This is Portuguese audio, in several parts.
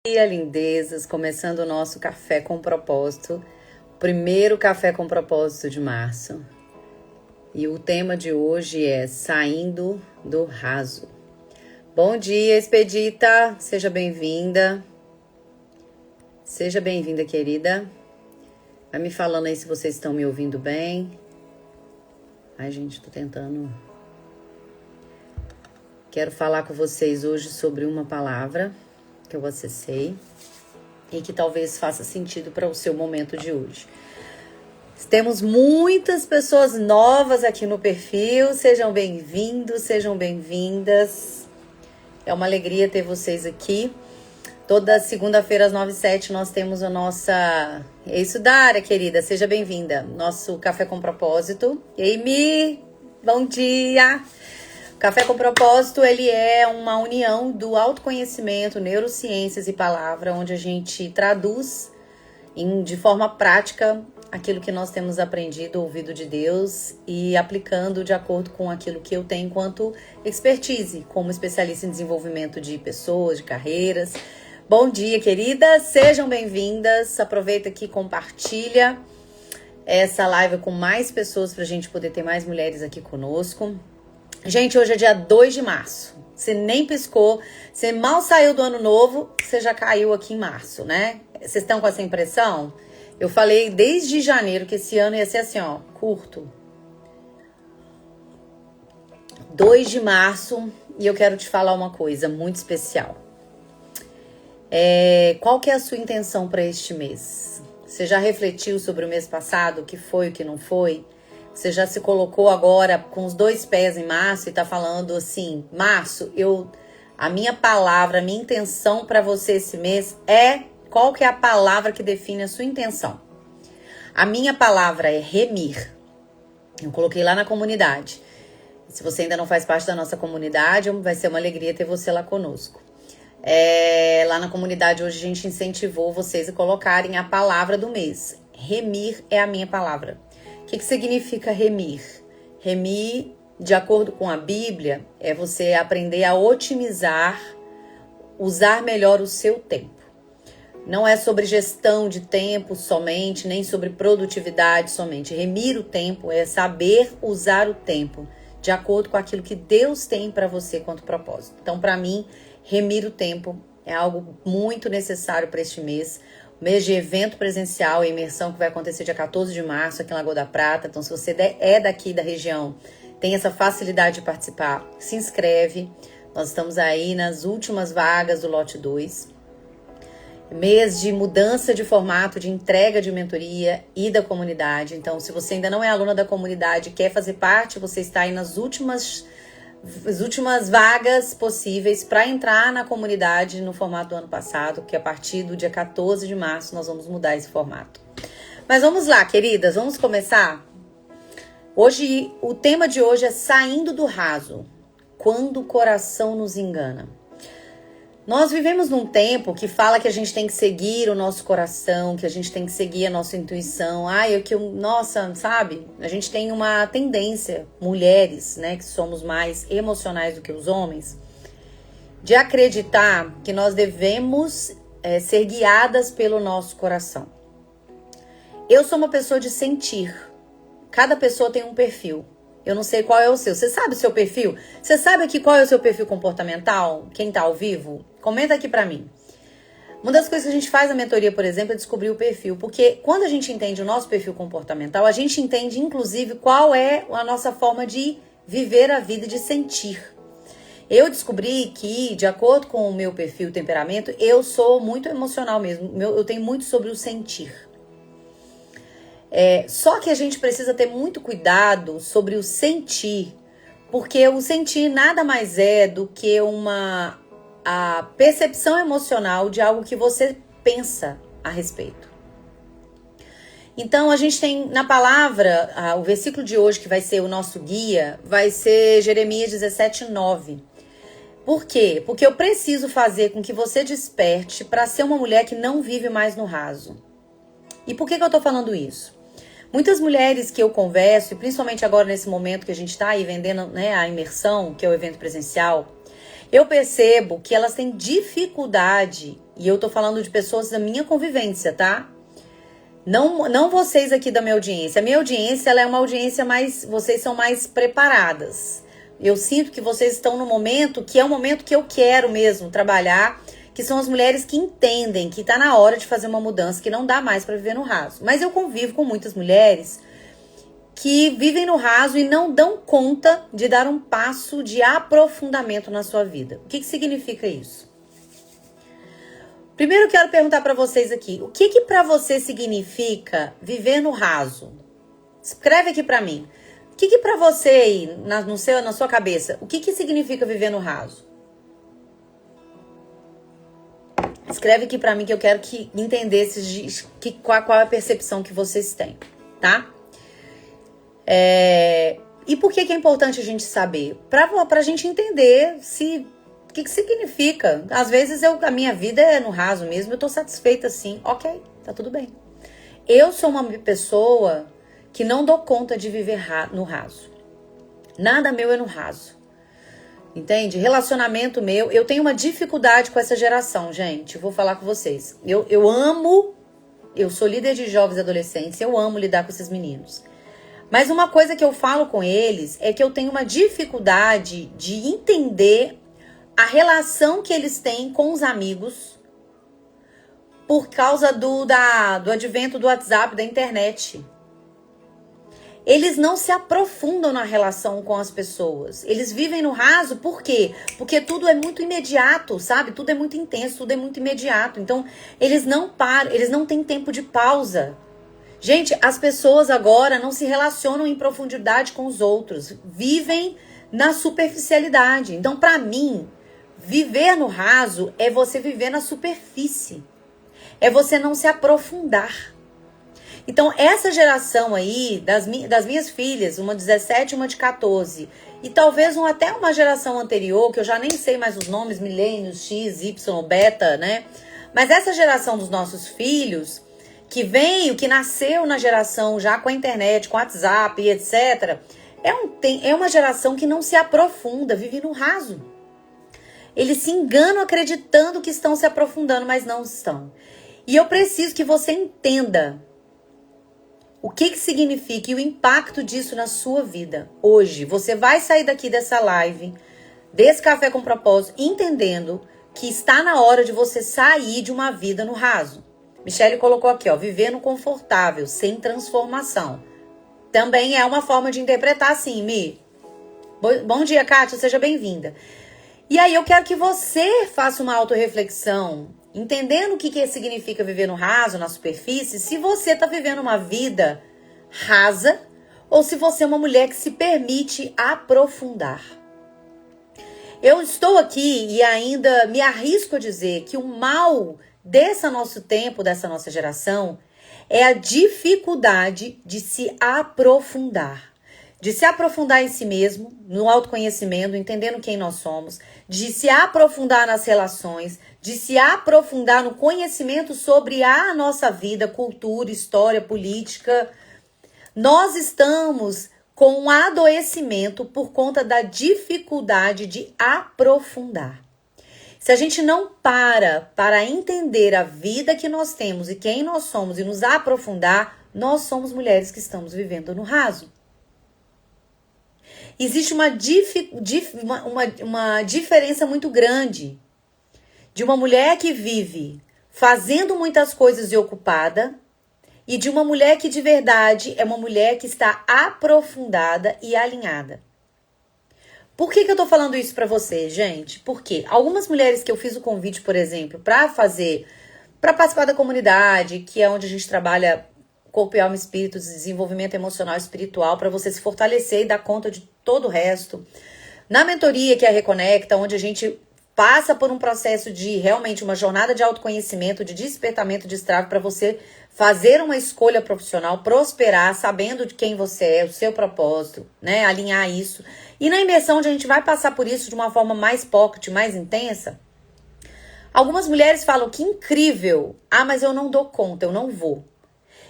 Dia, lindezas, começando o nosso Café com Propósito, o primeiro Café com Propósito de março. E o tema de hoje é Saindo do Raso. Bom dia, Expedita, seja bem-vinda. Seja bem-vinda, querida. Vai me falando aí se vocês estão me ouvindo bem. Ai, gente, tô tentando. Quero falar com vocês hoje sobre uma palavra que eu acessei e que talvez faça sentido para o seu momento de hoje. Temos muitas pessoas novas aqui no perfil, sejam bem-vindos, sejam bem-vindas. É uma alegria ter vocês aqui. Toda segunda-feira às 9h07 nós temos a nossa... É isso, Dara, querida, seja bem-vinda. Nosso Café com Propósito. Amy, bom dia! Café com Propósito, ele é uma união do autoconhecimento, neurociências e palavra, onde a gente traduz de forma prática aquilo que nós temos aprendido, ouvido de Deus e aplicando de acordo com aquilo que eu tenho enquanto expertise, como especialista em desenvolvimento de pessoas, de carreiras. Bom dia, queridas, sejam bem-vindas. Aproveita aqui, compartilha essa live com mais pessoas para a gente poder ter mais mulheres aqui conosco. Gente, hoje é dia 2 de março. Você nem piscou, você mal saiu do ano novo, você já caiu aqui em março, né? Vocês estão com essa impressão? Eu falei desde janeiro que esse ano ia ser assim, ó, curto. 2 de março, e eu quero te falar uma coisa muito especial. Qual que é a sua intenção para este mês? Você já refletiu sobre o mês passado, o que foi, o que não foi? Você já se colocou agora com os 2 pés em março e tá falando assim, março, a minha palavra, a minha intenção para você esse mês é, qual que é a palavra que define a sua intenção? A minha palavra é remir. Eu coloquei lá na comunidade. Se você ainda não faz parte da nossa comunidade, vai ser uma alegria ter você lá conosco. Lá na comunidade hoje a gente incentivou vocês a colocarem a palavra do mês. Remir é a minha palavra. O que significa remir? Remir, de acordo com a Bíblia, é você aprender a otimizar, usar melhor o seu tempo. Não é sobre gestão de tempo somente, nem sobre produtividade somente. Remir o tempo é saber usar o tempo de acordo com aquilo que Deus tem para você quanto propósito. Então, para mim, remir o tempo é algo muito necessário para este mês. Mês de evento presencial e imersão que vai acontecer dia 14 de março aqui em Lagoa da Prata. Então, se você é daqui da região, tem essa facilidade de participar, se inscreve. Nós estamos aí nas últimas vagas do lote 2. Mês de mudança de formato, de entrega de mentoria e da comunidade. Então, se você ainda não é aluna da comunidade e quer fazer parte, você está aí nas últimas vagas possíveis para entrar na comunidade no formato do ano passado, que a partir do dia 14 de março nós vamos mudar esse formato. Mas vamos lá, queridas, vamos começar? Hoje, o tema de hoje é Saindo do Raso, quando o coração nos engana. Nós vivemos num tempo que fala que a gente tem que seguir o nosso coração, que a gente tem que seguir a nossa intuição. Nossa, sabe? A gente tem uma tendência, mulheres, né, que somos mais emocionais do que os homens, de acreditar que nós devemos ser guiadas pelo nosso coração. Eu sou uma pessoa de sentir. Cada pessoa tem um perfil. Eu não sei qual é o seu. Você sabe o seu perfil? Você sabe aqui qual é o seu perfil comportamental? Quem tá ao vivo? Comenta aqui pra mim. Uma das coisas que a gente faz na mentoria, por exemplo, é descobrir o perfil. Porque quando a gente entende o nosso perfil comportamental, a gente entende, inclusive, qual é a nossa forma de viver a vida, de sentir. Eu descobri que, de acordo com o meu perfil e temperamento, eu sou muito emocional mesmo. Eu tenho muito sobre o sentir. Só que a gente precisa ter muito cuidado sobre o sentir, porque o sentir nada mais é do que a percepção emocional de algo que você pensa a respeito. Então a gente tem na palavra, o versículo de hoje que vai ser o nosso guia, vai ser Jeremias 17:9. Por quê? Porque eu preciso fazer com que você desperte para ser uma mulher que não vive mais no raso. E por que eu tô falando isso? Muitas mulheres que eu converso, e principalmente agora nesse momento que a gente está aí vendendo, né, a imersão, que é o evento presencial, eu percebo que elas têm dificuldade E eu tô falando de pessoas da minha convivência, tá? Não vocês aqui da minha audiência. A minha audiência, ela é uma audiência mais... Vocês são mais preparadas. Eu sinto que vocês estão no momento que é o momento que eu quero mesmo trabalhar, que são as mulheres que entendem que tá na hora de fazer uma mudança, que não dá mais pra viver no raso. Mas eu convivo com muitas mulheres que vivem no raso e não dão conta de dar um passo de aprofundamento na sua vida. O que significa isso? Primeiro eu quero perguntar pra vocês aqui, o que pra você significa viver no raso? Escreve aqui pra mim. O que pra você aí, na sua cabeça, o que significa viver no raso? Escreve aqui pra mim que eu quero que entendesse qual é a percepção que vocês têm, tá? E por que é importante a gente saber? Pra gente entender o que significa. Às vezes a minha vida é no raso mesmo, eu tô satisfeita assim, ok, tá tudo bem. Eu sou uma pessoa que não dou conta de viver no raso. Nada meu é no raso. Entende? Relacionamento meu, eu tenho uma dificuldade com essa geração, gente. Eu vou falar com vocês. Eu amo, eu sou líder de jovens e adolescentes, eu amo lidar com esses meninos. Mas uma coisa que eu falo com eles é que eu tenho uma dificuldade de entender a relação que eles têm com os amigos por causa do advento do WhatsApp, da internet. Eles não se aprofundam na relação com as pessoas. Eles vivem no raso, por quê? Porque tudo é muito imediato, sabe? Tudo é muito intenso, tudo é muito imediato. Então, eles não param, eles não têm tempo de pausa. Gente, as pessoas agora não se relacionam em profundidade com os outros. Vivem na superficialidade. Então, pra mim, viver no raso é você viver na superfície. É você não se aprofundar. Então, essa geração aí, das minhas filhas, uma de 17 e uma de 14, e talvez até uma geração anterior, que eu já nem sei mais os nomes, milênios, X, Y, beta, né? Mas essa geração dos nossos filhos, que nasceu na geração já com a internet, com o WhatsApp e etc., é uma geração que não se aprofunda, vive no raso. Eles se enganam acreditando que estão se aprofundando, mas não estão. E eu preciso que você entenda o que significa e o impacto disso na sua vida. Hoje, você vai sair daqui dessa live, desse Café com Propósito, entendendo que está na hora de você sair de uma vida no raso. Michele colocou aqui, ó, viver no confortável, sem transformação. Também é uma forma de interpretar assim, Mi. Bom dia, Kátia, seja bem-vinda. E aí eu quero que você faça uma autorreflexão, entendendo o que significa viver no raso, na superfície, se você está vivendo uma vida rasa ou se você é uma mulher que se permite aprofundar. Eu estou aqui e ainda me arrisco a dizer que o mal desse nosso tempo, dessa nossa geração, é a dificuldade de se aprofundar. De se aprofundar em si mesmo, no autoconhecimento, entendendo quem nós somos, de se aprofundar nas relações, de se aprofundar no conhecimento sobre a nossa vida, cultura, história, política. Nós estamos com um adoecimento por conta da dificuldade de aprofundar. Se a gente não para entender a vida que nós temos e quem nós somos e nos aprofundar, nós somos mulheres que estamos vivendo no raso. Existe uma diferença muito grande de uma mulher que vive fazendo muitas coisas e ocupada e de uma mulher que de verdade é uma mulher que está aprofundada e alinhada. Por que eu tô falando isso pra vocês, gente? Porque algumas mulheres que eu fiz o convite, por exemplo, para participar da comunidade, que é onde a gente trabalha corpo e alma e espírito, desenvolvimento emocional e espiritual, para você se fortalecer e dar conta de todo o resto. Na mentoria, que é a Reconecta, onde a gente passa por um processo de realmente uma jornada de autoconhecimento, de despertamento de estrave para você fazer uma escolha profissional, prosperar, sabendo de quem você é, o seu propósito, né? Alinhar isso. E na imersão, onde a gente vai passar por isso de uma forma mais pocket, mais intensa, algumas mulheres falam que incrível, mas eu não dou conta, eu não vou.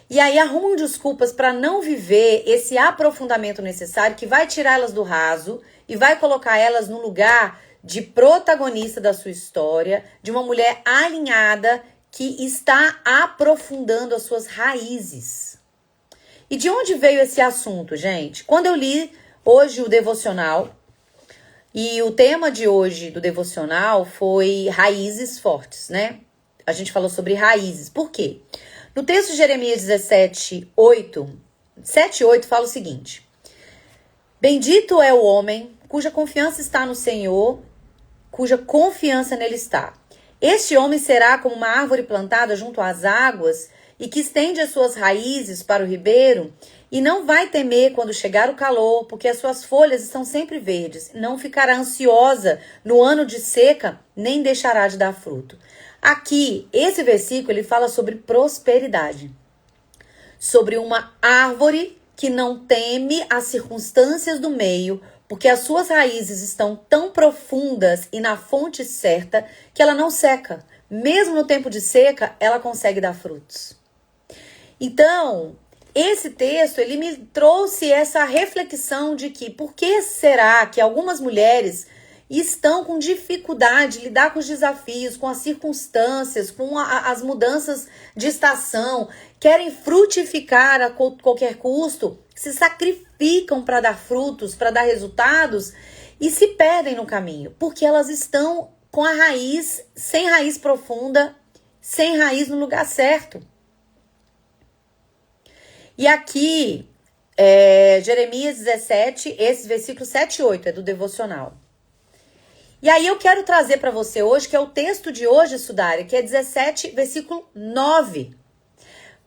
E aí arrumam desculpas para não viver esse aprofundamento necessário que vai tirar elas do raso e vai colocar elas no lugar de protagonista da sua história, de uma mulher alinhada que está aprofundando as suas raízes. E de onde veio esse assunto, gente? Quando eu li hoje o devocional, e o tema de hoje do devocional foi raízes fortes, né? A gente falou sobre raízes. Por quê? No texto de Jeremias 7:8 fala o seguinte: bendito é o homem cuja confiança está no Senhor, cuja confiança nele está. Este homem será como uma árvore plantada junto às águas e que estende as suas raízes para o ribeiro e não vai temer quando chegar o calor, porque as suas folhas estão sempre verdes. Não ficará ansiosa no ano de seca, nem deixará de dar fruto. Aqui, esse versículo, ele fala sobre prosperidade. Sobre uma árvore que não teme as circunstâncias do meio, porque as suas raízes estão tão profundas e na fonte certa que ela não seca. Mesmo no tempo de seca, ela consegue dar frutos. Então, esse texto, ele me trouxe essa reflexão de que por que será que algumas mulheres estão com dificuldade de lidar com os desafios, com as circunstâncias, com as mudanças de estação, querem frutificar a qualquer custo, se sacrificam para dar frutos, para dar resultados e se perdem no caminho, porque elas estão com a raiz, sem raiz profunda, sem raiz no lugar certo. E aqui, Jeremias 17, esse versículo 7 e 8 é do devocional. E aí eu quero trazer para você hoje, que é o texto de hoje, Sudari, que é 17, versículo 9.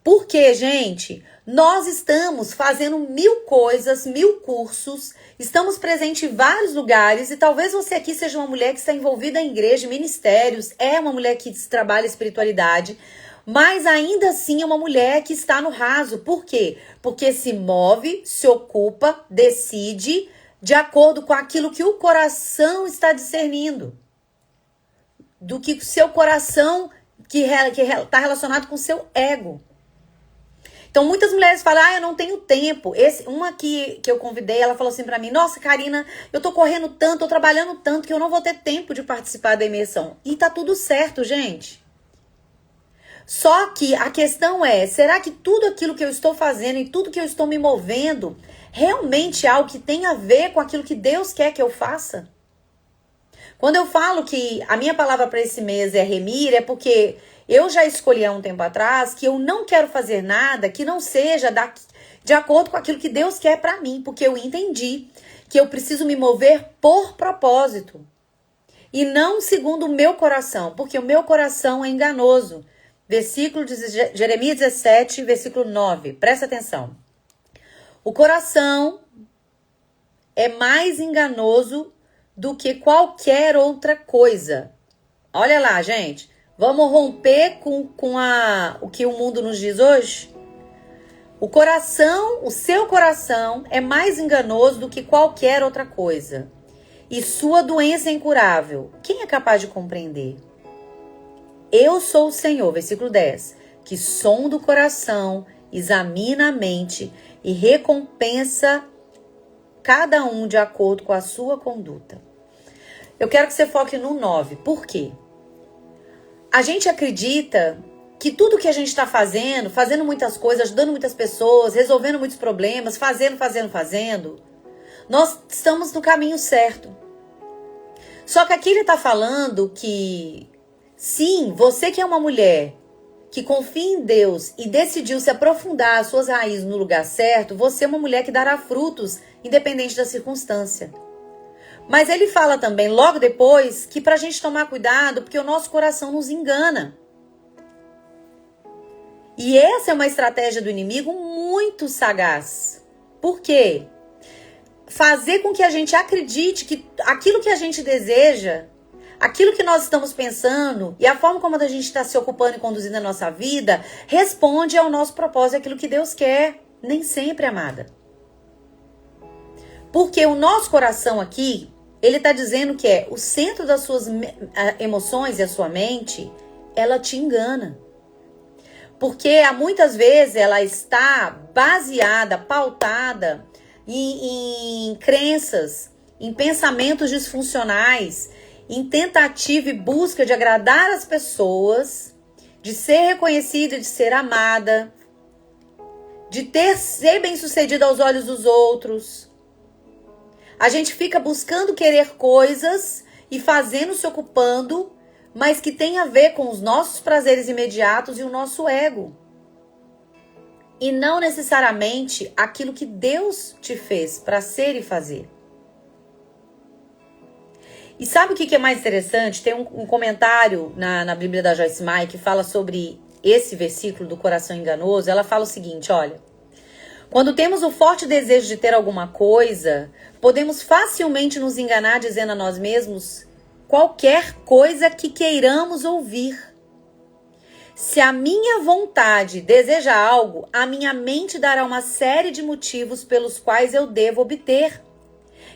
Porque, gente, nós estamos fazendo 1000 coisas, 1000 cursos, estamos presentes em vários lugares e talvez você aqui seja uma mulher que está envolvida em igreja, ministérios, é uma mulher que trabalha espiritualidade, mas ainda assim é uma mulher que está no raso. Por quê? Porque se move, se ocupa, decide de acordo com aquilo que o coração está discernindo. Do que o seu coração que está relacionado com o seu ego. Então, muitas mulheres falam, eu não tenho tempo. Uma que eu convidei, ela falou assim pra mim, nossa, Karina, eu tô correndo tanto, tô trabalhando tanto, que eu não vou ter tempo de participar da imersão. E tá tudo certo, gente. Só que a questão é, será que tudo aquilo que eu estou fazendo e tudo que eu estou me movendo realmente é algo que tem a ver com aquilo que Deus quer que eu faça? Quando eu falo que a minha palavra para esse mês é remir, é porque eu já escolhi há um tempo atrás que eu não quero fazer nada que não seja de acordo com aquilo que Deus quer para mim, porque eu entendi que eu preciso me mover por propósito e não segundo o meu coração, porque o meu coração é enganoso. Versículo de Jeremias 17, versículo 9. Presta atenção. O coração é mais enganoso do que qualquer outra coisa. Olha lá, gente. Vamos romper com o que o mundo nos diz hoje? O seu coração é mais enganoso do que qualquer outra coisa. E sua doença é incurável. Quem é capaz de compreender? Eu sou o Senhor, versículo 10, que sonda o coração, examina a mente e recompensa cada um de acordo com a sua conduta. Eu quero que você foque no 9. Por quê? A gente acredita que tudo que a gente está fazendo muitas coisas, ajudando muitas pessoas, resolvendo muitos problemas, fazendo, nós estamos no caminho certo. Só que aqui ele está falando que, sim, você que é uma mulher que confia em Deus e decidiu se aprofundar as suas raízes no lugar certo, você é uma mulher que dará frutos, independente da circunstância. Mas ele fala também, logo depois, que pra gente tomar cuidado, porque o nosso coração nos engana. E essa é uma estratégia do inimigo muito sagaz. Por quê? Fazer com que a gente acredite que aquilo que a gente deseja, aquilo que nós estamos pensando e a forma como a gente está se ocupando e conduzindo a nossa vida, responde ao nosso propósito, aquilo que Deus quer. Nem sempre, amada. Porque o nosso coração aqui, ele está dizendo que é o centro das suas emoções e a sua mente, ela te engana. Porque muitas vezes ela está baseada, pautada em crenças, em pensamentos disfuncionais, em tentativa e busca de agradar as pessoas, de ser reconhecida, de ser amada, de ser bem-sucedida aos olhos dos outros. A gente fica buscando querer coisas e fazendo, se ocupando, mas que tem a ver com os nossos prazeres imediatos e o nosso ego. E não necessariamente aquilo que Deus te fez para ser e fazer. E sabe o que é mais interessante? Tem um comentário na Bíblia da Joyce Meyer que fala sobre esse versículo do coração enganoso. Ela fala o seguinte, olha: quando temos o forte desejo de ter alguma coisa, podemos facilmente nos enganar dizendo a nós mesmos qualquer coisa que queiramos ouvir. Se a minha vontade deseja algo, a minha mente dará uma série de motivos pelos quais eu devo obter.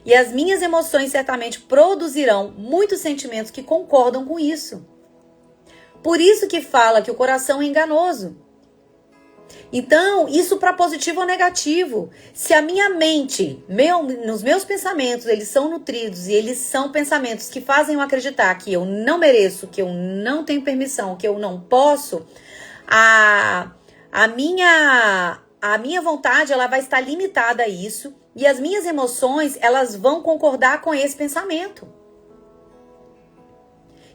E as minhas emoções certamente produzirão muitos sentimentos que concordam com isso. Por isso que fala que o coração é enganoso. Então, isso para positivo ou negativo. Se a minha mente, nos meus pensamentos, eles são nutridos e eles são pensamentos que fazem eu acreditar que eu não mereço, que eu não tenho permissão, que eu não posso, a minha vontade ela vai estar limitada a isso e as minhas emoções elas vão concordar com esse pensamento.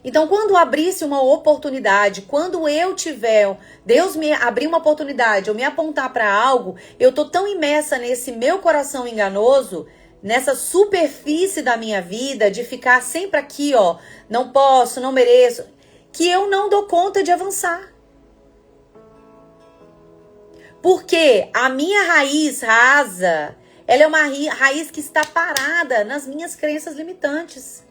Então, quando abrisse uma oportunidade, quando eu tiver, Deus me abrir uma oportunidade, eu me apontar para algo, eu tô tão imersa nesse meu coração enganoso, nessa superfície da minha vida, de ficar sempre aqui, ó, não posso, não mereço, que eu não dou conta de avançar. Porque a minha raiz rasa, ela é uma raiz que está parada nas minhas crenças limitantes.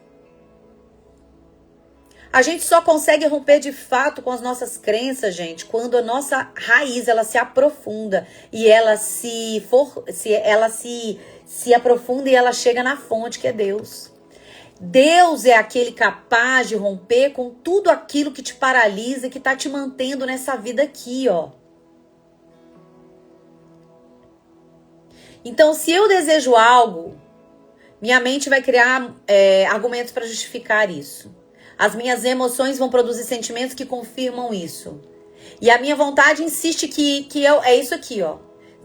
A gente só consegue romper de fato com as nossas crenças, gente, quando a nossa raiz ela se aprofunda e ela se aprofunda e ela chega na fonte que é Deus. Deus é aquele capaz de romper com tudo aquilo que te paralisa e que tá te mantendo nessa vida aqui, ó. Então, se eu desejo algo, minha mente vai criar argumentos para justificar isso. As minhas emoções vão produzir sentimentos que confirmam isso. E a minha vontade insiste que é isso aqui, ó.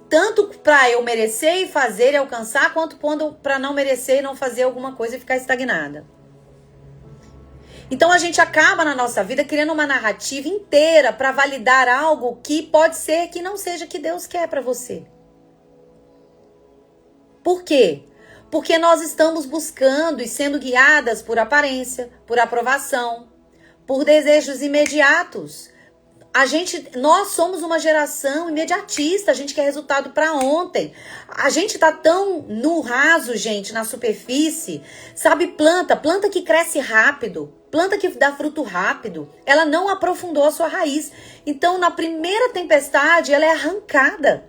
Tanto para eu merecer e fazer e alcançar, quanto para não merecer e não fazer alguma coisa e ficar estagnada. Então a gente acaba na nossa vida criando uma narrativa inteira para validar algo que pode ser que não seja que Deus quer para você. Por quê? Porque nós estamos buscando e sendo guiadas por aparência, por aprovação, por desejos imediatos. Nós somos uma geração imediatista, a gente quer resultado para ontem. A gente tá tão no raso, gente, na superfície. Sabe planta que cresce rápido, planta que dá fruto rápido, ela não aprofundou a sua raiz. Então, na primeira tempestade, ela é arrancada.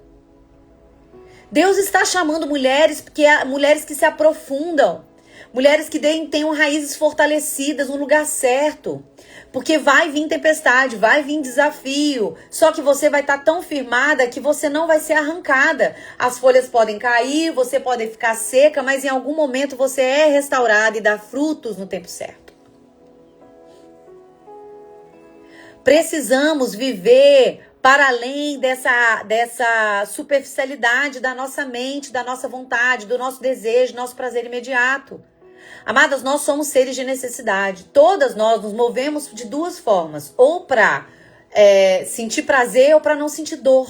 Deus está chamando mulheres que se aprofundam. Mulheres que tenham raízes fortalecidas no lugar certo. Porque vai vir tempestade, vai vir desafio. Só que você vai estar tão firmada que você não vai ser arrancada. As folhas podem cair, você pode ficar seca, mas em algum momento você é restaurada e dá frutos no tempo certo. Precisamos viver para além dessa superficialidade da nossa mente, da nossa vontade, do nosso desejo, do nosso prazer imediato. Amadas, nós somos seres de necessidade. Todas nós nos movemos de duas formas. Ou para sentir prazer ou para não sentir dor.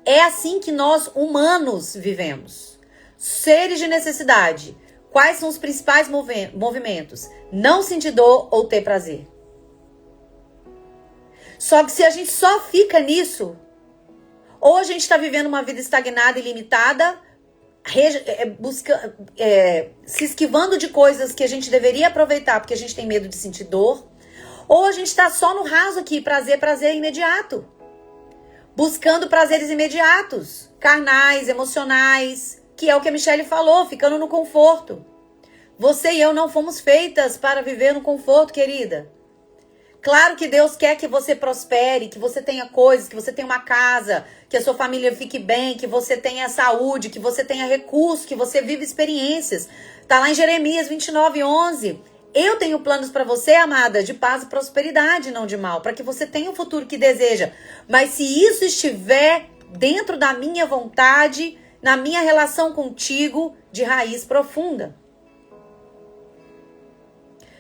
É assim que nós, humanos, vivemos. Seres de necessidade. Quais são os principais movimentos? Não sentir dor ou ter prazer. Só que se a gente só fica nisso, ou a gente está vivendo uma vida estagnada e limitada, se esquivando de coisas que a gente deveria aproveitar porque a gente tem medo de sentir dor, ou a gente está só no raso aqui, prazer imediato, buscando prazeres imediatos, carnais, emocionais, que é o que a Michelle falou, ficando no conforto. Você e eu não fomos feitas para viver no conforto, querida. Claro que Deus quer que você prospere, que você tenha coisas, que você tenha uma casa, que a sua família fique bem, que você tenha saúde, que você tenha recursos, que você viva experiências. Tá lá em Jeremias 29:11. eu tenho planos para você, amada, de paz e prosperidade, não de mal, para que você tenha o futuro que deseja. Mas se isso estiver dentro da minha vontade, na minha relação contigo, de raiz profunda.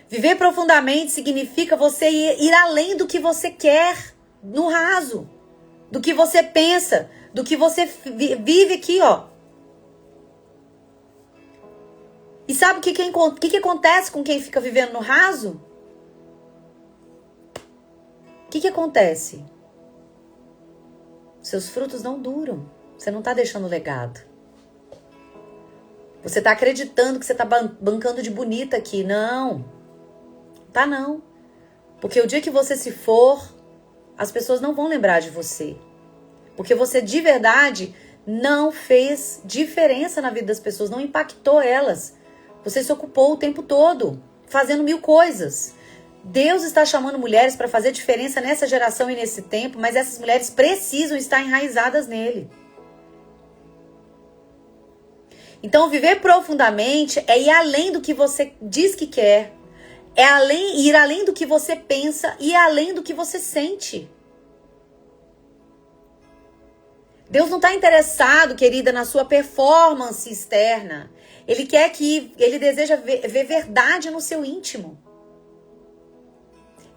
Viver profundamente significa você ir além do que você quer, no raso, do que você pensa, do que você vive aqui, ó. E sabe o que acontece com quem fica vivendo no raso? O que acontece? Seus frutos não duram. Você não está deixando legado. Você está acreditando que você está bancando de bonita aqui. Não. Tá não. Porque o dia que você se for, as pessoas não vão lembrar de você. Porque você de verdade não fez diferença na vida das pessoas, não impactou elas. Você se ocupou o tempo todo, fazendo 1000 coisas. Deus está chamando mulheres para fazer diferença nessa geração e nesse tempo, mas essas mulheres precisam estar enraizadas nele. Então, viver profundamente é ir além do que você diz que quer. É ir além do que você pensa e ir além do que você sente. Deus não está interessado, querida, na sua performance externa. Ele deseja ver verdade no seu íntimo.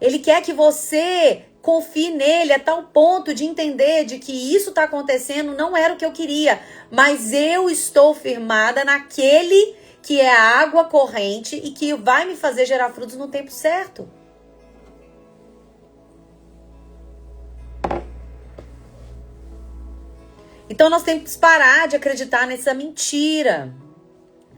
Ele quer que você confie nele a tal ponto de entender de que isso está acontecendo, não era o que eu queria, mas eu estou firmada naquele que é a água corrente e que vai me fazer gerar frutos no tempo certo. Então nós temos que parar de acreditar nessa mentira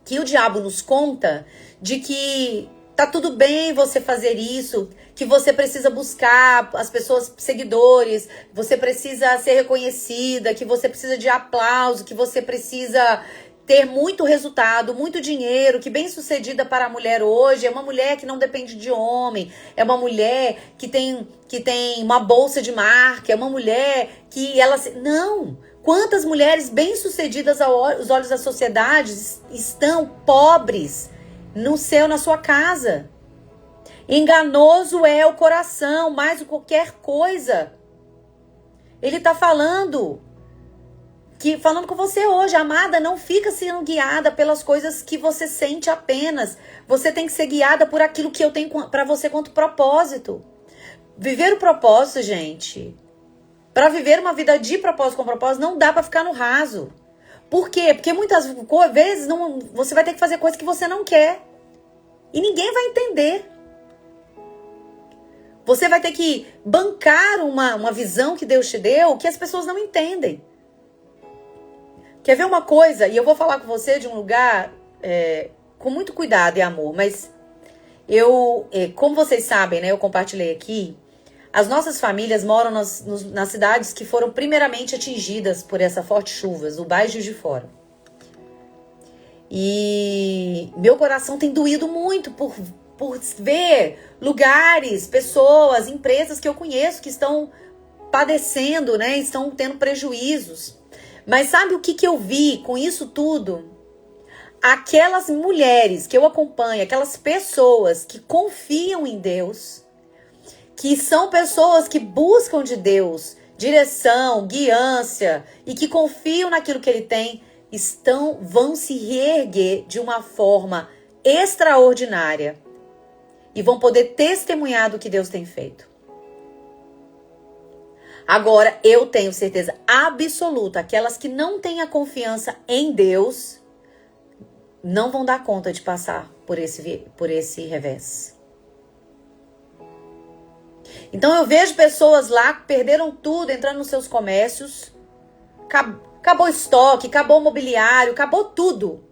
que o diabo nos conta de que tá tudo bem você fazer isso, que você precisa buscar as pessoas, seguidores, você precisa ser reconhecida, que você precisa de aplauso, que você precisa ter muito resultado, muito dinheiro, que bem-sucedida para a mulher hoje é uma mulher que não depende de homem, é uma mulher que tem uma bolsa de marca, é uma mulher que ela... Não! Quantas mulheres bem-sucedidas aos olhos da sociedade estão pobres na sua casa? Enganoso é o coração, mais do que qualquer coisa. Ele está falando com você hoje, amada, não fica sendo guiada pelas coisas que você sente apenas. Você tem que ser guiada por aquilo que eu tenho para você quanto propósito. Viver o propósito, gente... Para viver uma vida de propósito com propósito, não dá para ficar no raso. Por quê? Porque muitas vezes você vai ter que fazer coisas que você não quer. E ninguém vai entender. Você vai ter que bancar uma visão que Deus te deu que as pessoas não entendem. Quer ver uma coisa? E eu vou falar com você de um lugar com muito cuidado e amor. Mas como vocês sabem, né? Eu compartilhei aqui. As nossas famílias moram nas cidades que foram primeiramente atingidas por essa forte chuvas, o Baixo de Fora. E meu coração tem doído muito por ver lugares, pessoas, empresas que eu conheço que estão padecendo, né? Estão tendo prejuízos. Mas sabe o que eu vi com isso tudo? Aquelas mulheres que eu acompanho, aquelas pessoas que confiam em Deus, que são pessoas que buscam de Deus direção, guiância e que confiam naquilo que Ele tem, vão se reerguer de uma forma extraordinária e vão poder testemunhar do que Deus tem feito. Agora, eu tenho certeza absoluta, aquelas que não têm a confiança em Deus não vão dar conta de passar por esse revés. Então eu vejo pessoas lá que perderam tudo, entrando nos seus comércios, acabou o estoque, acabou o mobiliário, acabou tudo.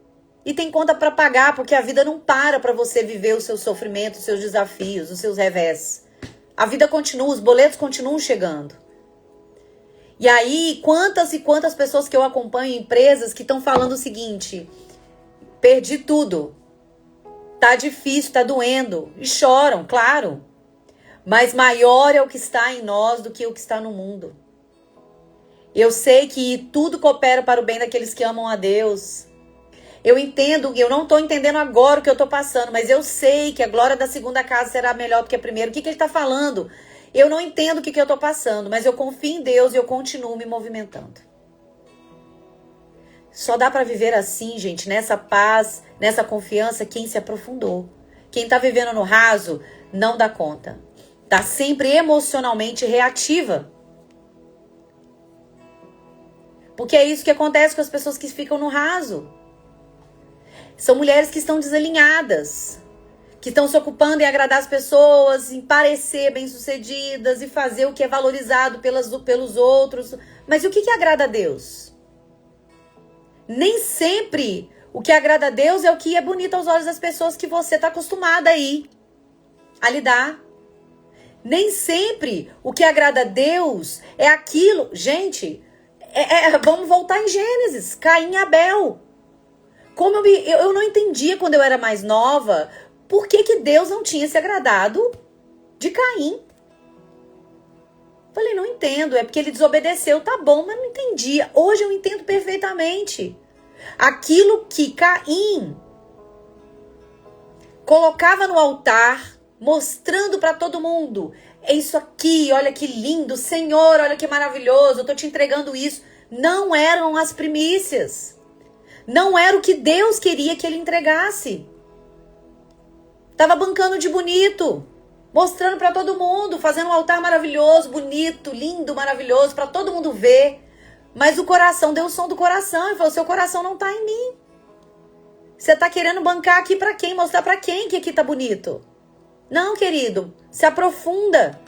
E tem conta para pagar, porque a vida não para você viver os seus sofrimentos, os seus desafios, os seus revés. A vida continua, os boletos continuam chegando. E aí, quantas e quantas pessoas que eu acompanho, empresas que estão falando o seguinte: perdi tudo, tá difícil, tá doendo, e choram, claro. Mas maior é o que está em nós do que o que está no mundo. Eu sei que tudo coopera para o bem daqueles que amam a Deus. Eu entendo, eu não estou entendendo agora o que eu estou passando, mas eu sei que a glória da segunda casa será melhor do que a primeira. O que ele está falando? Eu não entendo o que eu estou passando, mas eu confio em Deus e eu continuo me movimentando. Só dá para viver assim, gente, nessa paz, nessa confiança, quem se aprofundou. Quem está vivendo no raso não dá conta. Está sempre emocionalmente reativa. Porque é isso que acontece com as pessoas que ficam no raso. São mulheres que estão desalinhadas, que estão se ocupando em agradar as pessoas, em parecer bem-sucedidas e fazer o que é valorizado pelos outros. Mas e o que agrada a Deus? Nem sempre o que agrada a Deus é o que é bonito aos olhos das pessoas que você está acostumada aí a lidar. Nem sempre o que agrada a Deus é aquilo... Gente, vamos voltar em Gênesis, Caim e Abel. Como eu não entendia quando eu era mais nova, por que Deus não tinha se agradado de Caim? Falei, não entendo, é porque ele desobedeceu, tá bom, mas não entendia. Hoje eu entendo perfeitamente. Aquilo que Caim colocava no altar, mostrando para todo mundo, é isso aqui, olha que lindo, Senhor, olha que maravilhoso, eu tô te entregando isso. Não eram as primícias. Não era o que Deus queria que ele entregasse. Tava bancando de bonito, mostrando para todo mundo, fazendo um altar maravilhoso, bonito, lindo, maravilhoso, para todo mundo ver. Mas o coração deu o som do coração e falou, seu coração não tá em mim. Você tá querendo bancar aqui para quem? Mostrar para quem que aqui tá bonito? Não, querido, se aprofunda.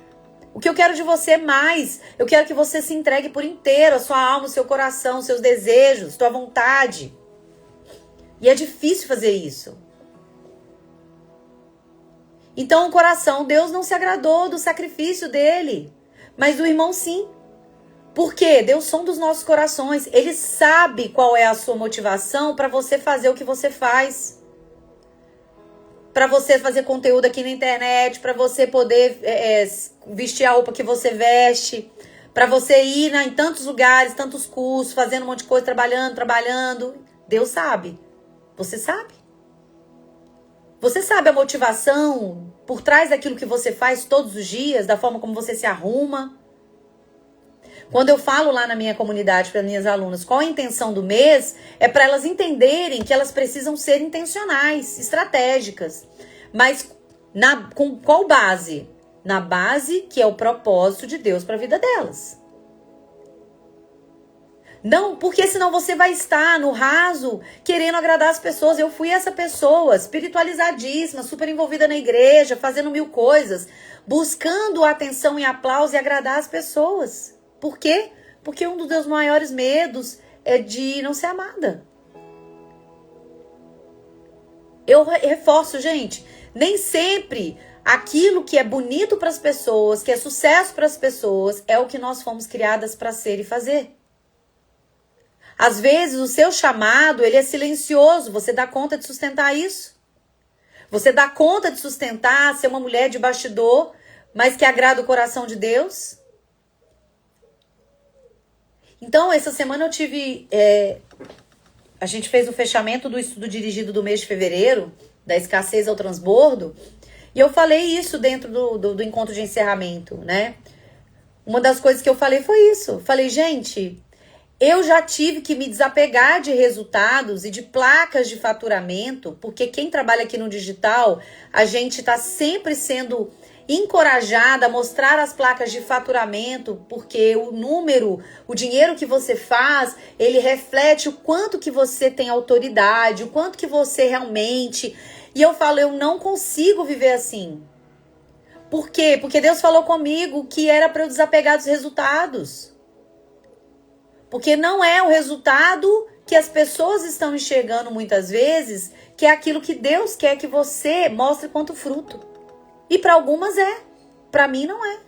O que eu quero de você é mais. Eu quero que você se entregue por inteiro, a sua alma, o seu coração, os seus desejos, sua vontade. E é difícil fazer isso. Então o coração, Deus não se agradou do sacrifício dele. Mas do irmão sim. Por quê? Deus som dos nossos corações. Ele sabe qual é a sua motivação para você fazer o que você faz. Para você fazer conteúdo aqui na internet. Para você poder vestir a roupa que você veste. Para você ir em tantos lugares, tantos cursos, fazendo um monte de coisa, trabalhando. Deus sabe. Você sabe? Você sabe a motivação por trás daquilo que você faz todos os dias, da forma como você se arruma? Quando eu falo lá na minha comunidade para minhas alunas qual a intenção do mês, é para elas entenderem que elas precisam ser intencionais, estratégicas. Mas com qual base? Na base que é o propósito de Deus para a vida delas. Não, porque senão você vai estar no raso querendo agradar as pessoas. Eu fui essa pessoa, espiritualizadíssima, super envolvida na igreja, fazendo 1000 coisas, buscando atenção e aplauso e agradar as pessoas. Por quê? Porque um dos meus maiores medos é de não ser amada. Eu reforço, gente, nem sempre aquilo que é bonito para as pessoas, que é sucesso para as pessoas, é o que nós fomos criadas para ser e fazer. Às vezes o seu chamado, ele é silencioso, você dá conta de sustentar isso? Você dá conta de sustentar, ser uma mulher de bastidor, mas que agrada o coração de Deus? Então, essa semana eu tive... a gente fez o fechamento do estudo dirigido do mês de fevereiro, da escassez ao transbordo, e eu falei isso dentro do encontro de encerramento, né? Uma das coisas que eu falei foi isso. Falei, gente... Eu já tive que me desapegar de resultados e de placas de faturamento, porque quem trabalha aqui no digital, a gente está sempre sendo encorajada a mostrar as placas de faturamento, porque o número, o dinheiro que você faz, ele reflete o quanto que você tem autoridade, o quanto que você realmente... E eu falo, eu não consigo viver assim. Por quê? Porque Deus falou comigo que era para eu desapegar dos resultados. Porque não é o resultado que as pessoas estão enxergando muitas vezes, que é aquilo que Deus quer que você mostre quanto fruto. E para algumas é, para mim não é.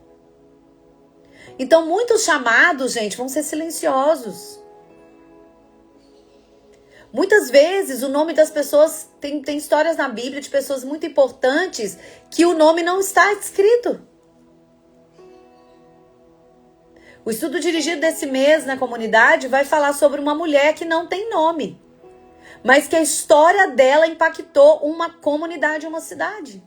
Então muitos chamados, gente, vão ser silenciosos. Muitas vezes o nome das pessoas, tem histórias na Bíblia de pessoas muito importantes que o nome não está escrito. O estudo dirigido desse mês na comunidade vai falar sobre uma mulher que não tem nome. mas que a história dela impactou uma comunidade, uma cidade.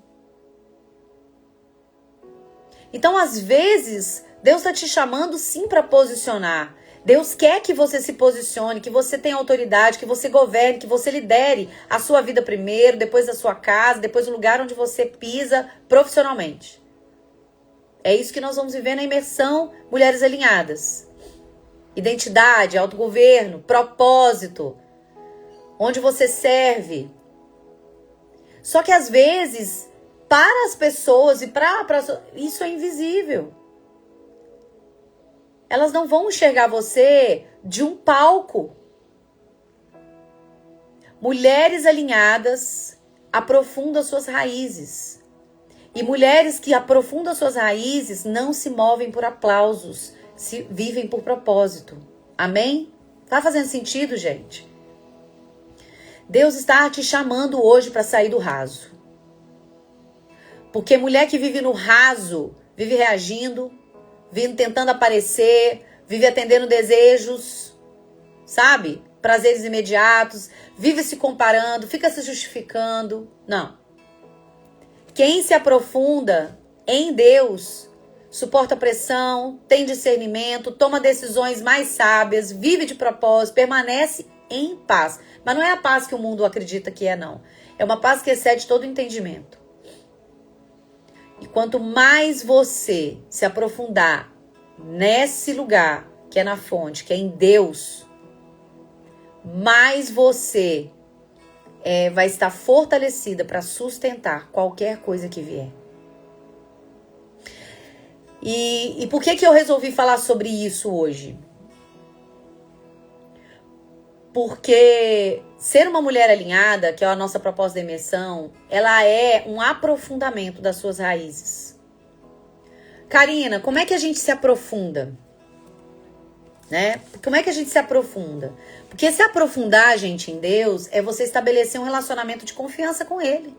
Então, às vezes, Deus está te chamando sim para posicionar. Deus quer que você se posicione, que você tenha autoridade, que você governe, que você lidere a sua vida primeiro, depois a sua casa, depois o lugar onde você pisa profissionalmente. É isso que nós vamos viver na imersão Mulheres Alinhadas. Identidade, autogoverno, propósito, onde você serve. Só que às vezes, para as pessoas e isso é invisível. Elas não vão enxergar você de um palco. Mulheres alinhadas aprofundam suas raízes. E mulheres que aprofundam suas raízes não se movem por aplausos, se vivem por propósito. Amém? Tá fazendo sentido, gente? Deus está te chamando hoje para sair do raso. Porque mulher que vive no raso, vive reagindo, vive tentando aparecer, vive atendendo desejos, sabe? Prazeres imediatos, vive se comparando, fica se justificando. Não. Quem se aprofunda em Deus, suporta pressão, tem discernimento, toma decisões mais sábias, vive de propósito, permanece em paz. Mas não é a paz que o mundo acredita que é, não. É uma paz que excede todo entendimento. E quanto mais você se aprofundar nesse lugar, que é na fonte, que é em Deus, mais você vai estar fortalecida para sustentar qualquer coisa que vier. E por que eu resolvi falar sobre isso hoje? Porque ser uma mulher alinhada, que é a nossa proposta de imersão, ela é um aprofundamento das suas raízes. Karina, como é que a gente se aprofunda? Né? Como é que a gente se aprofunda? Porque se aprofundar, gente, em Deus, é você estabelecer um relacionamento de confiança com Ele.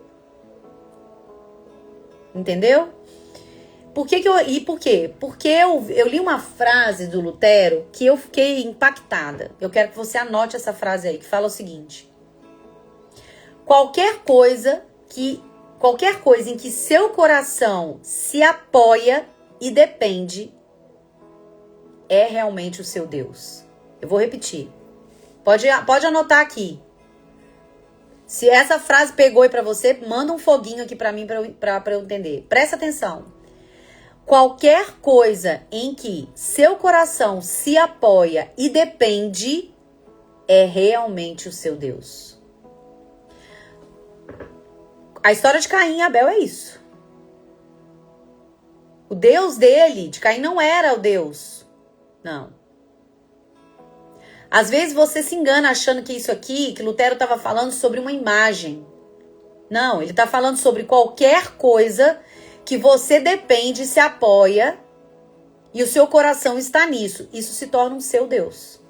Entendeu? Por quê? Porque eu li uma frase do Lutero que eu fiquei impactada. Eu quero que você anote essa frase aí, que fala o seguinte: qualquer coisa em que seu coração se apoia e depende é realmente o seu Deus. Eu vou repetir. Pode anotar aqui. Se essa frase pegou aí pra você, manda um foguinho aqui pra mim pra eu entender. Presta atenção. Qualquer coisa em que seu coração se apoia e depende é realmente o seu Deus. A história de Caim e Abel é isso. O Deus dele, de Caim, não era o Deus. Não. Às vezes você se engana achando que isso aqui, que Lutero estava falando sobre uma imagem. Não, ele está falando sobre qualquer coisa que você depende, se apoia e o seu coração está nisso. Isso se torna um seu Deus.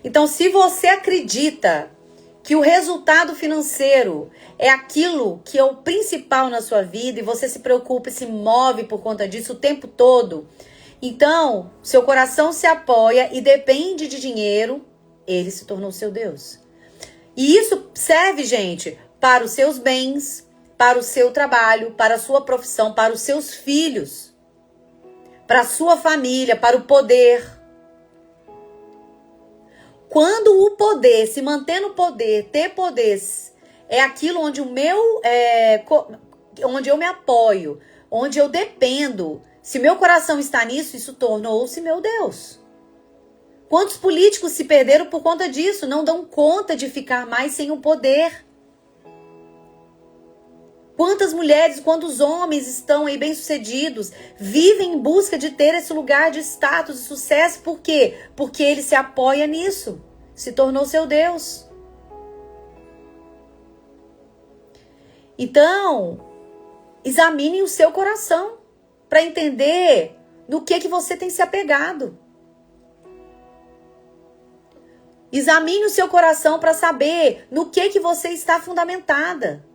Então, se você acredita que o resultado financeiro é aquilo que é o principal na sua vida e você se preocupa e se move por conta disso o tempo todo, então, seu coração se apoia e depende de dinheiro, ele se tornou seu Deus. E isso serve, gente, para os seus bens, para o seu trabalho, para a sua profissão, para os seus filhos, para a sua família, para o poder. Quando o poder, se manter no poder, ter poder, é aquilo onde onde eu me apoio, onde eu dependo. Se meu coração está nisso, isso tornou-se meu Deus. Quantos políticos se perderam por conta disso? Não dão conta de ficar mais sem o poder. Quantas mulheres, quantos homens estão aí bem-sucedidos, vivem em busca de ter esse lugar de status e sucesso. Por quê? Porque ele se apoia nisso. Se tornou seu Deus. Então, examine o seu coração para entender no que você tem se apegado. Examine o seu coração para saber no que você está fundamentada.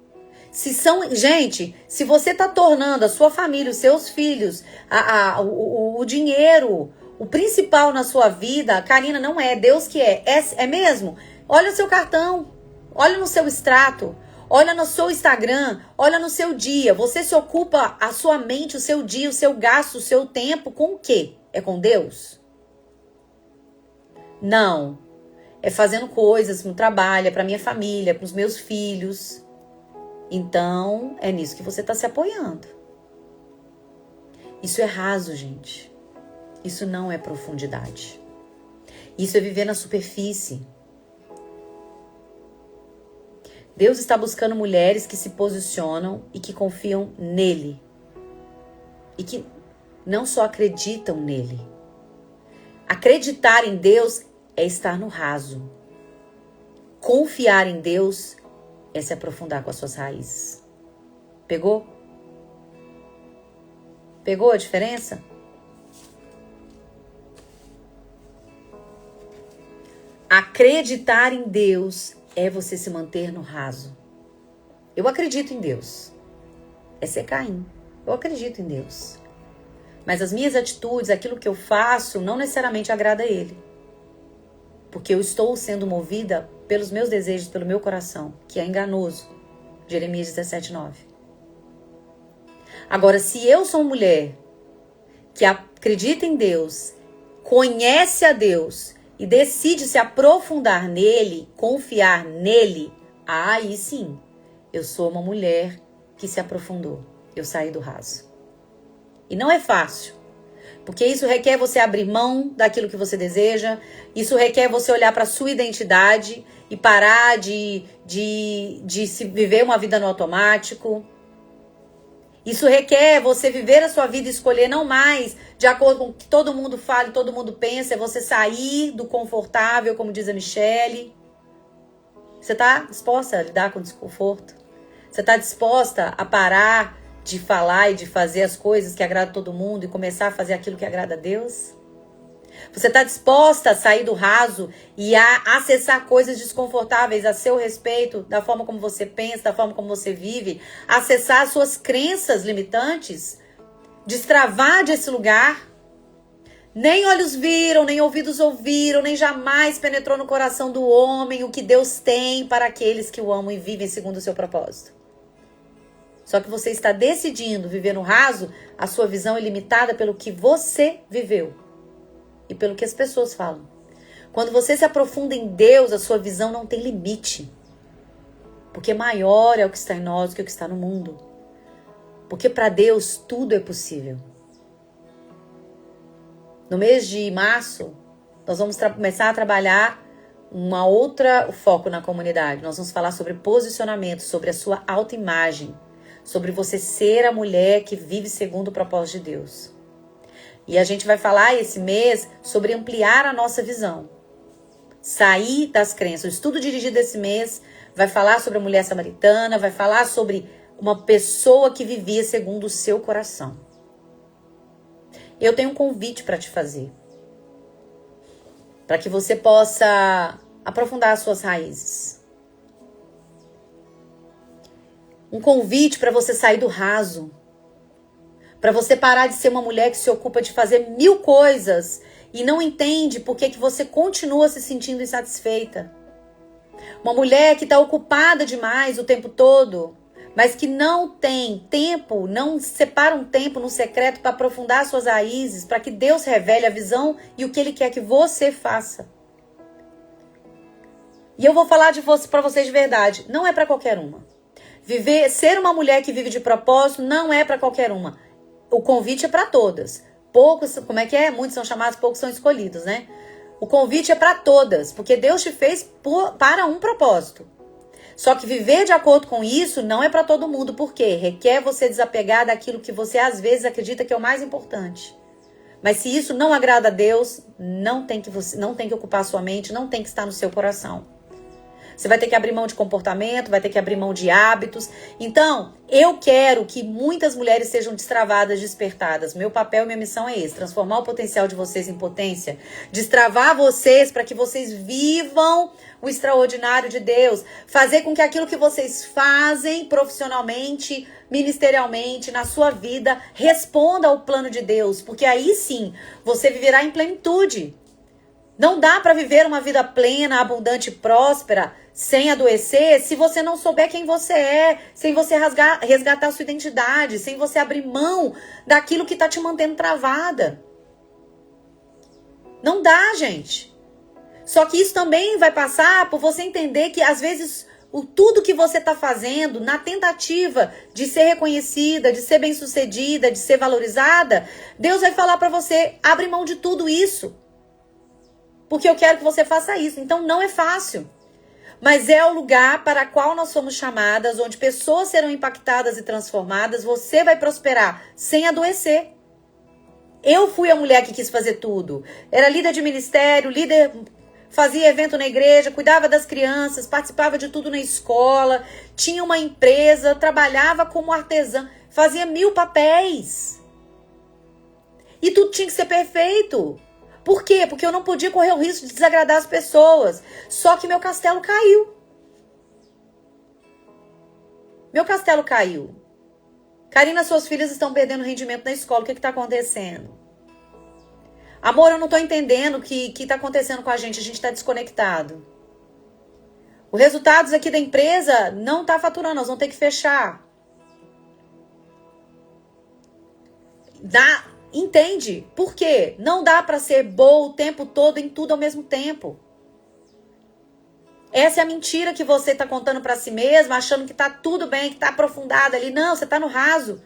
Gente, se você está tornando a sua família, os seus filhos, o dinheiro, o principal na sua vida, Karina, não é Deus que é. É mesmo? Olha o seu cartão. Olha no seu extrato. Olha no seu Instagram. Olha no seu dia. Você se ocupa a sua mente, o seu dia, o seu gasto, o seu tempo com o quê? É com Deus? Não. É fazendo coisas no trabalho, é para minha família, para os meus filhos. Então, é nisso que você está se apoiando. Isso é raso, gente. Isso não é profundidade. Isso é viver na superfície. Deus está buscando mulheres que se posicionam e que confiam nele. E que não só acreditam nele. Acreditar em Deus é estar no raso. Confiar em Deus é se aprofundar com as suas raízes. Pegou? Pegou a diferença? Acreditar em Deus é você se manter no raso. Eu acredito em Deus. É ser Caim. Eu acredito em Deus. Mas as minhas atitudes, aquilo que eu faço, não necessariamente agrada a Ele. Porque eu estou sendo movida pelos meus desejos, pelo meu coração, que é enganoso. Jeremias 17:9. Agora, se eu sou uma mulher que acredita em Deus, conhece a Deus e decide se aprofundar nele, confiar nele, aí sim, eu sou uma mulher que se aprofundou. Eu saí do raso. E não é fácil, porque isso requer você abrir mão daquilo que você deseja, isso requer você olhar para a sua identidade e parar de se viver uma vida no automático. Isso requer você viver a sua vida e escolher não mais de acordo com o que todo mundo fala e todo mundo pensa, é você sair do confortável, como diz a Michele. Você está disposta a lidar com o desconforto? Você está disposta a parar de falar e de fazer as coisas que agradam todo mundo e começar a fazer aquilo que agrada a Deus? Você está disposta a sair do raso e a acessar coisas desconfortáveis a seu respeito, da forma como você pensa, da forma como você vive, acessar as suas crenças limitantes, destravar desse lugar? Nem olhos viram, nem ouvidos ouviram, nem jamais penetrou no coração do homem o que Deus tem para aqueles que o amam e vivem segundo o seu propósito. Só que você está decidindo viver no raso, a sua visão é limitada pelo que você viveu e pelo que as pessoas falam. Quando você se aprofunda em Deus, a sua visão não tem limite. Porque maior é o que está em nós do que o que está no mundo. Porque para Deus tudo é possível. No mês de março, nós vamos começar a trabalhar uma outra foco na comunidade. Nós vamos falar sobre posicionamento, sobre a sua autoimagem, sobre você ser a mulher que vive segundo o propósito de Deus. E a gente vai falar esse mês sobre ampliar a nossa visão. Sair das crenças. O estudo dirigido esse mês vai falar sobre a mulher samaritana, vai falar sobre uma pessoa que vivia segundo o seu coração. Eu tenho um convite para te fazer. Para que você possa aprofundar as suas raízes. Um convite para você sair do raso. Para você parar de ser uma mulher que se ocupa de fazer 1000 coisas e não entende por que você continua se sentindo insatisfeita. Uma mulher que está ocupada demais o tempo todo, mas que não tem tempo, não separa um tempo no secreto para aprofundar suas raízes, para que Deus revele a visão e o que Ele quer que você faça. E eu vou falar para vocês de verdade, não é para qualquer uma. Ser uma mulher que vive de propósito não é para qualquer uma. O convite é para todas. Poucos, como é que é? Muitos são chamados, poucos são escolhidos, né? O convite é para todas, porque Deus te fez para um propósito. Só que viver de acordo com isso não é para todo mundo, porque requer você desapegar daquilo que você às vezes acredita que é o mais importante. Mas se isso não agrada a Deus, não tem que ocupar a sua mente, não tem que estar no seu coração. Você vai ter que abrir mão de comportamento, vai ter que abrir mão de hábitos. Então, eu quero que muitas mulheres sejam destravadas, despertadas. Meu papel e minha missão é esse, transformar o potencial de vocês em potência, destravar vocês para que vocês vivam o extraordinário de Deus, fazer com que aquilo que vocês fazem profissionalmente, ministerialmente, na sua vida, responda ao plano de Deus, porque aí sim, você viverá em plenitude. Não dá para viver uma vida plena, abundante e próspera sem adoecer se você não souber quem você é, sem você resgatar a sua identidade, sem você abrir mão daquilo que tá te mantendo travada. Não dá, gente. Só que isso também vai passar por você entender que às vezes tudo que você está fazendo na tentativa de ser reconhecida, de ser bem-sucedida, de ser valorizada, Deus vai falar para você, abre mão de tudo isso. Porque eu quero que você faça isso. Então não é fácil. Mas é o lugar para qual nós somos chamadas, onde pessoas serão impactadas e transformadas, você vai prosperar sem adoecer. Eu fui a mulher que quis fazer tudo. Era líder de ministério, fazia evento na igreja, cuidava das crianças, participava de tudo na escola, tinha uma empresa, trabalhava como artesã, fazia 1000 papéis. E tudo tinha que ser perfeito. Por quê? Porque eu não podia correr o risco de desagradar as pessoas. Só que meu castelo caiu. Meu castelo caiu. Karina, suas filhas estão perdendo rendimento na escola. O que está acontecendo? Amor, eu não estou entendendo o que está acontecendo com a gente. A gente está desconectado. Os resultados aqui da empresa não está faturando. Nós vamos ter que fechar. Entende? Por quê? Não dá para ser boa o tempo todo em tudo ao mesmo tempo. Essa é a mentira que você está contando para si mesma, achando que está tudo bem, que está aprofundada ali. Não, você está no raso.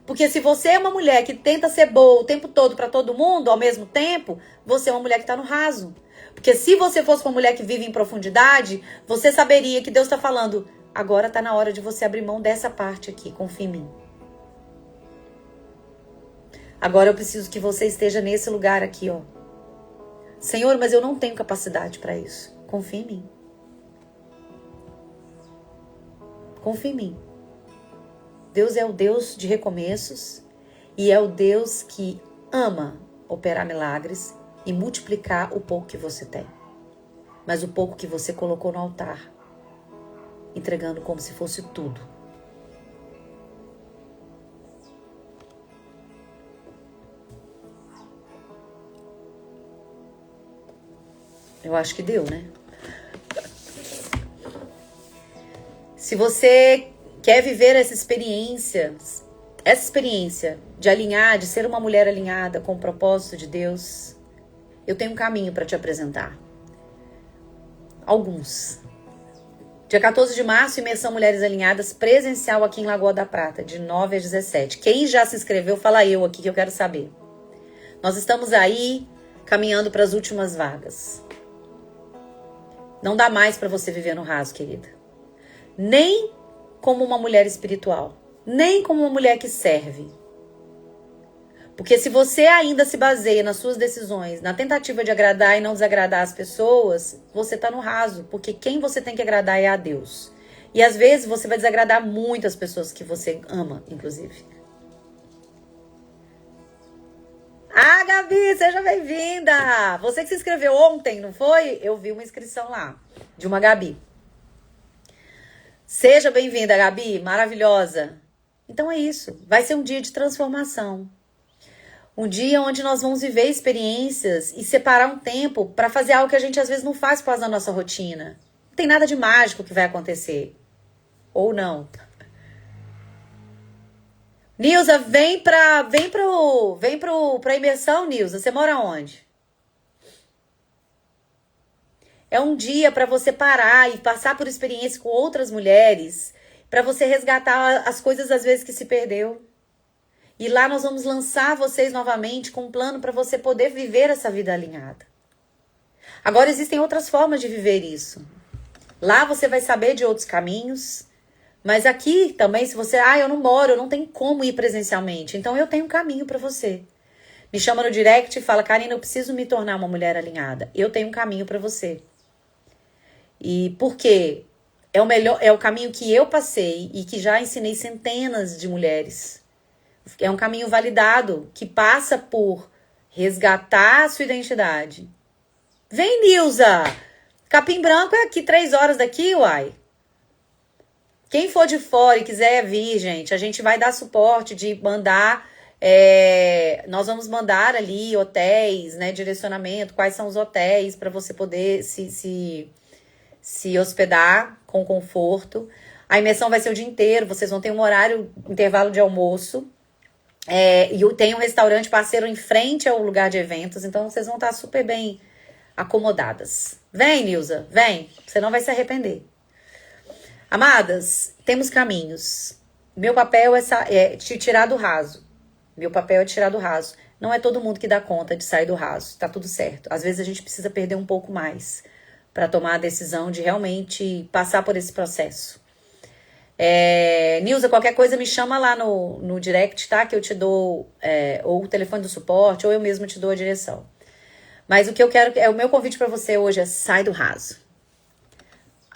Porque se você é uma mulher que tenta ser boa o tempo todo para todo mundo ao mesmo tempo, você é uma mulher que está no raso. Porque se você fosse uma mulher que vive em profundidade, você saberia que Deus está falando, agora está na hora de você abrir mão dessa parte aqui, confia em mim. Agora eu preciso que você esteja nesse lugar aqui, ó. Senhor, mas eu não tenho capacidade para isso. Confia em mim. Confia em mim. Deus é o Deus de recomeços e é o Deus que ama operar milagres e multiplicar o pouco que você tem. Mas o pouco que você colocou no altar, entregando como se fosse tudo. Eu acho que deu, né? Se você quer viver essa experiência de alinhar, de ser uma mulher alinhada com o propósito de Deus, eu tenho um caminho para te apresentar. Alguns. Dia 14 de março, imersão Mulheres Alinhadas, presencial aqui em Lagoa da Prata, de 9 a 17. Quem já se inscreveu, fala eu aqui que eu quero saber. Nós estamos aí caminhando para as últimas vagas. Não dá mais para você viver no raso, querida. Nem como uma mulher espiritual. Nem como uma mulher que serve. Porque se você ainda se baseia nas suas decisões, na tentativa de agradar e não desagradar as pessoas, você tá no raso. Porque quem você tem que agradar é a Deus. E às vezes você vai desagradar muitas pessoas que você ama, inclusive. Ah, Gabi, seja bem-vinda! Você que se inscreveu ontem, não foi? Eu vi uma inscrição lá, de uma Gabi. Seja bem-vinda, Gabi, maravilhosa. Então é isso, vai ser um dia de transformação. Um dia onde nós vamos viver experiências e separar um tempo para fazer algo que a gente às vezes não faz por causa da nossa rotina. Não tem nada de mágico que vai acontecer. Ou não. Nilza, vem pra imersão, Nilza. Você mora onde? É um dia para você parar e passar por experiência com outras mulheres, para você resgatar as coisas às vezes que se perdeu. E lá nós vamos lançar vocês novamente com um plano para você poder viver essa vida alinhada. Agora existem outras formas de viver isso. Lá você vai saber de outros caminhos. Mas aqui também, se você... eu não tenho como ir presencialmente. Então eu tenho um caminho para você. Me chama no direct e fala, Karina, eu preciso me tornar uma mulher alinhada. Eu tenho um caminho para você. E por quê? É o caminho que eu passei e que já ensinei centenas de mulheres. É um caminho validado que passa por resgatar a sua identidade. Vem, Nilza! Capim Branco é aqui 3 horas daqui, uai. Quem for de fora e quiser vir, gente, a gente vai dar suporte de mandar Nós vamos mandar ali hotéis, né, direcionamento, quais são os hotéis para você poder se hospedar com conforto. A imersão vai ser o dia inteiro, vocês vão ter um horário, intervalo de almoço. E tem um restaurante parceiro em frente ao lugar de eventos, então vocês vão estar super bem acomodadas. Vem, Nilza, vem, você não vai se arrepender. Amadas, temos caminhos. Meu papel é te tirar do raso. Meu papel é tirar do raso. Não é todo mundo que dá conta de sair do raso, tá tudo certo. Às vezes a gente precisa perder um pouco mais para tomar a decisão de realmente passar por esse processo. Nilza, qualquer coisa me chama lá no direct, tá? Que eu te dou ou o telefone do suporte, ou eu mesmo te dou a direção. Mas o que eu quero, o meu convite para você hoje é sai do raso.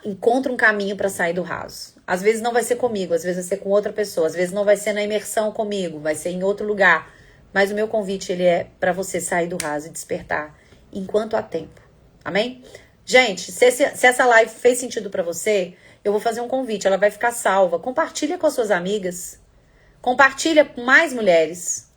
Encontra um caminho para sair do raso. Às vezes não vai ser comigo, às vezes vai ser com outra pessoa, às vezes não vai ser na imersão comigo, vai ser em outro lugar. Mas o meu convite, ele é para você sair do raso e despertar enquanto há tempo. Amém? Gente, se essa live fez sentido para você, eu vou fazer um convite, ela vai ficar salva. Compartilha com as suas amigas. Compartilha com mais mulheres.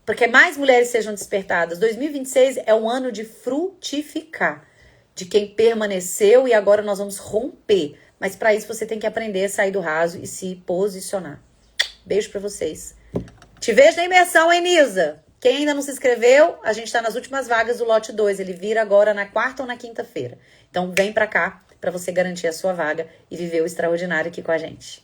Porque mais mulheres sejam despertadas. 2026 é um ano de frutificar. De quem permaneceu e agora nós vamos romper. Mas para isso você tem que aprender a sair do raso e se posicionar. Beijo para vocês. Te vejo na imersão, hein, Nisa? Quem ainda não se inscreveu, a gente tá nas últimas vagas do lote 2. Ele vira agora na quarta ou na quinta-feira. Então vem pra cá pra você garantir a sua vaga e viver o extraordinário aqui com a gente.